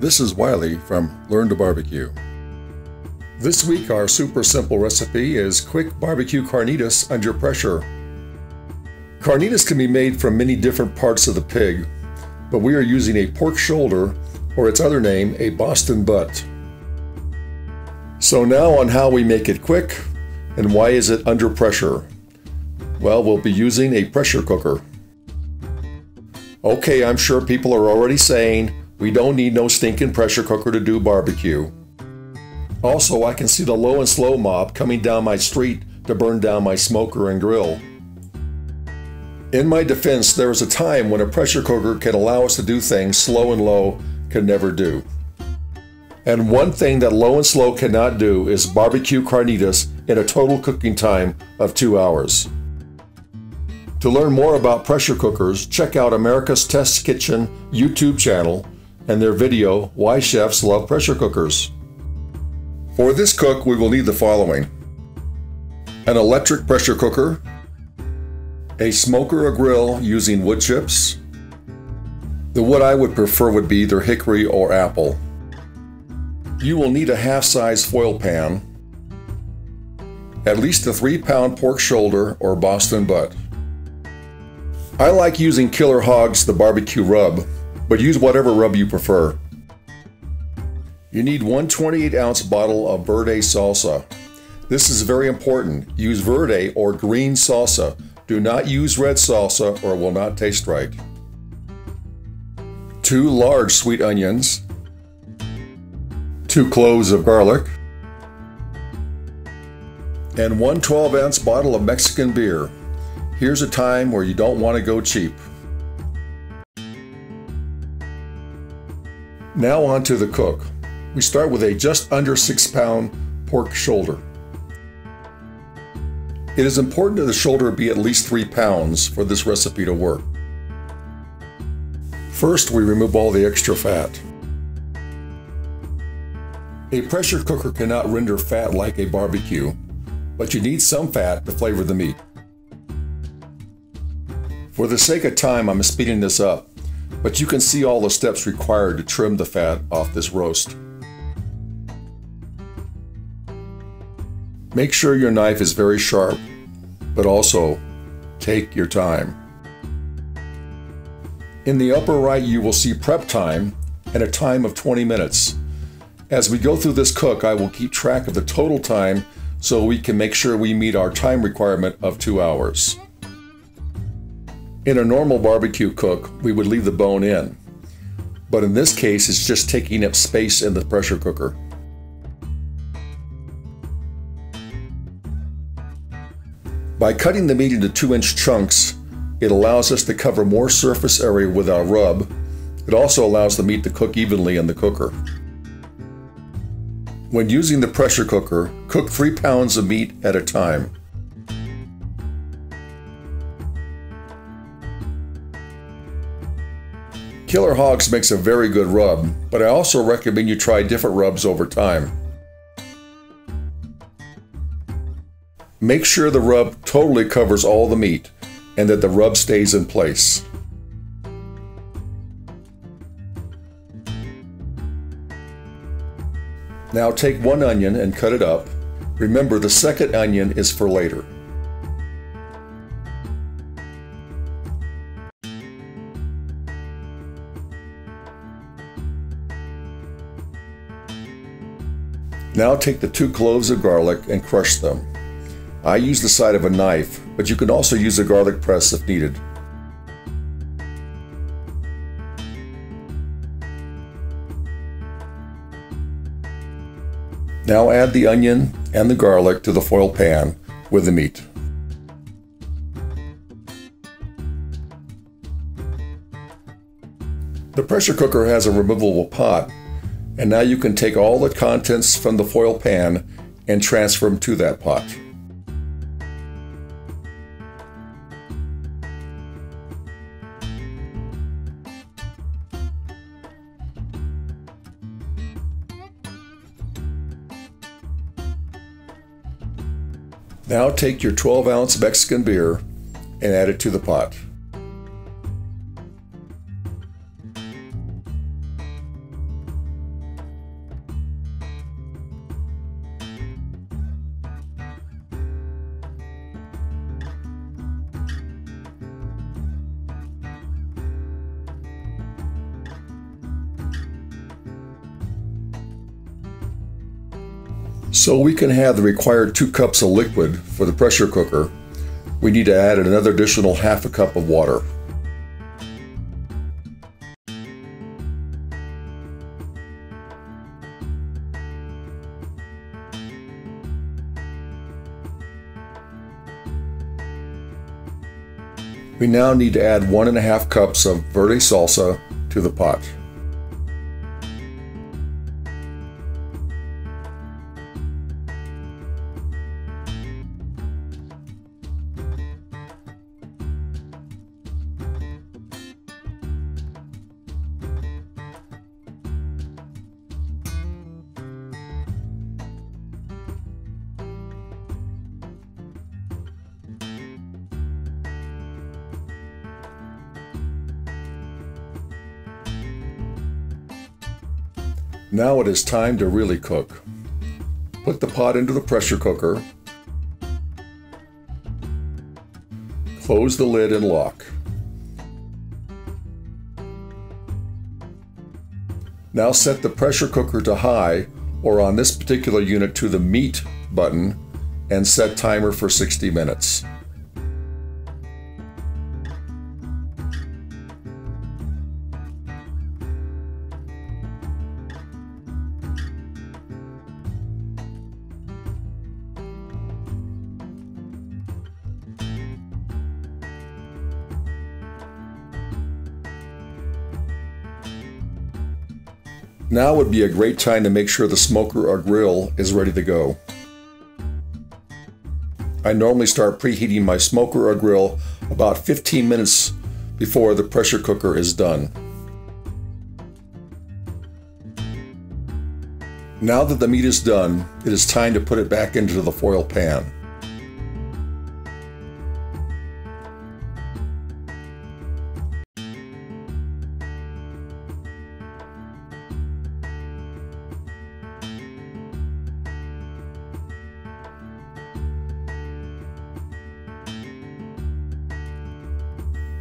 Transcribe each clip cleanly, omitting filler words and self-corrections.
This is Wiley from Learn to Barbecue. This week our super simple recipe is quick barbecue carnitas under pressure. Carnitas can be made from many different parts of the pig, but we are using a pork shoulder, or its other name, a Boston butt. So now on how we make it quick and why is it under pressure. Well, we'll be using a pressure cooker. Okay, I'm sure people are already saying, we don't need no stinking pressure cooker to do barbecue. Also, I can see the low and slow mob coming down my street to burn down my smoker and grill. In my defense, there was a time when a pressure cooker can allow us to do things slow and low can never do. And one thing that low and slow cannot do is barbecue carnitas in a total cooking time of 2 hours. To learn more about pressure cookers, check out America's Test Kitchen YouTube channel and their video, Why Chefs Love Pressure Cookers. For this cook, we will need the following: an electric pressure cooker, a smoker or grill using wood chips. The wood I would prefer would be either hickory or apple. You will need a half-size foil pan, at least a 3-pound pork shoulder or Boston butt. I like using Killer Hogs, the barbecue rub, but use whatever rub you prefer. You need 1 28-ounce bottle of verde salsa. This is very important. Use verde or green salsa. Do not use red salsa or it will not taste right. 2 large sweet onions, 2 cloves of garlic, and 1 12-ounce bottle of Mexican beer. Here's a time where you don't want to go cheap. Now on to the cook. We start with a just under 6-pound pork shoulder. It is important that the shoulder be at least 3 pounds for this recipe to work. First, we remove all the extra fat. A pressure cooker cannot render fat like a barbecue, but you need some fat to flavor the meat. For the sake of time, I'm speeding this up, but you can see all the steps required to trim the fat off this roast. Make sure your knife is very sharp, but also take your time. In the upper right, you will see prep time and a time of 20 minutes. As we go through this cook, I will keep track of the total time so we can make sure we meet our time requirement of 2 hours. In a normal barbecue cook, we would leave the bone in, but in this case, it's just taking up space in the pressure cooker. By cutting the meat into 2-inch chunks, it allows us to cover more surface area with our rub. It also allows the meat to cook evenly in the cooker. When using the pressure cooker, cook 3 pounds of meat at a time. Killer Hogs makes a very good rub, but I also recommend you try different rubs over time. Make sure the rub totally covers all the meat and that the rub stays in place. Now take 1 onion and cut it up. Remember, the second onion is for later. Now take the 2 cloves of garlic and crush them. I use the side of a knife, but you can also use a garlic press if needed. Now add the onion and the garlic to the foil pan with the meat. The pressure cooker has a removable pot, and now you can take all the contents from the foil pan and transfer them to that pot. Now take your 12-ounce Mexican beer and add it to the pot. So we can have the required 2 cups of liquid for the pressure cooker, we need to add another additional half a cup of water. We now need to add 1.5 cups of verde salsa to the pot. Now it is time to really cook. Put the pot into the pressure cooker. Close the lid and lock. Now set the pressure cooker to high, or on this particular unit to the meat button, and set timer for 60 minutes. Now would be a great time to make sure the smoker or grill is ready to go. I normally start preheating my smoker or grill about 15 minutes before the pressure cooker is done. Now that the meat is done, it is time to put it back into the foil pan.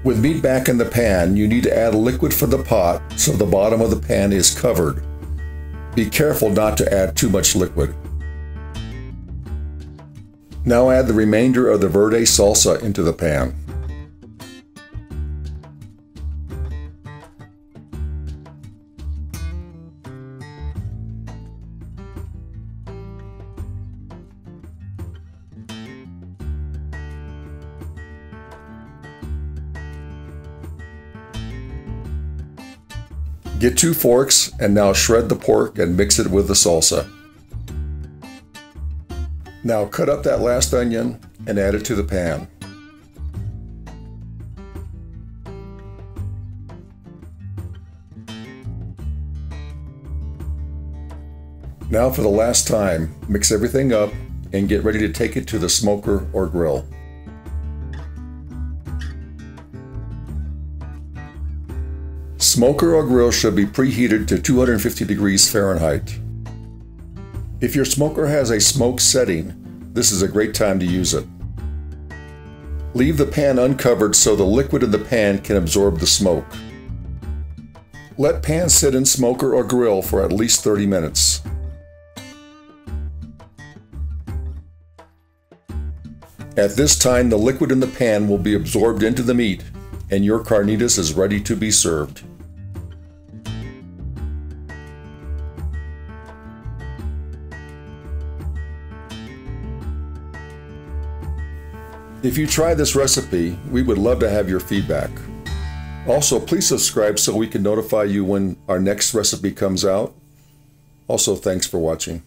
With meat back in the pan, you need to add liquid for the pot so the bottom of the pan is covered. Be careful not to add too much liquid. Now add the remainder of the verde salsa into the pan. Get 2 forks and now shred the pork and mix it with the salsa. Now cut up that last onion and add it to the pan. Now for the last time, mix everything up and get ready to take it to the smoker or grill. Smoker or grill should be preheated to 250 degrees Fahrenheit. If your smoker has a smoke setting, this is a great time to use it. Leave the pan uncovered so the liquid in the pan can absorb the smoke. Let pan sit in smoker or grill for at least 30 minutes. At this time, the liquid in the pan will be absorbed into the meat, and your carnitas is ready to be served. If you try this recipe, we would love to have your feedback. Also, please subscribe so we can notify you when our next recipe comes out. Also, thanks for watching.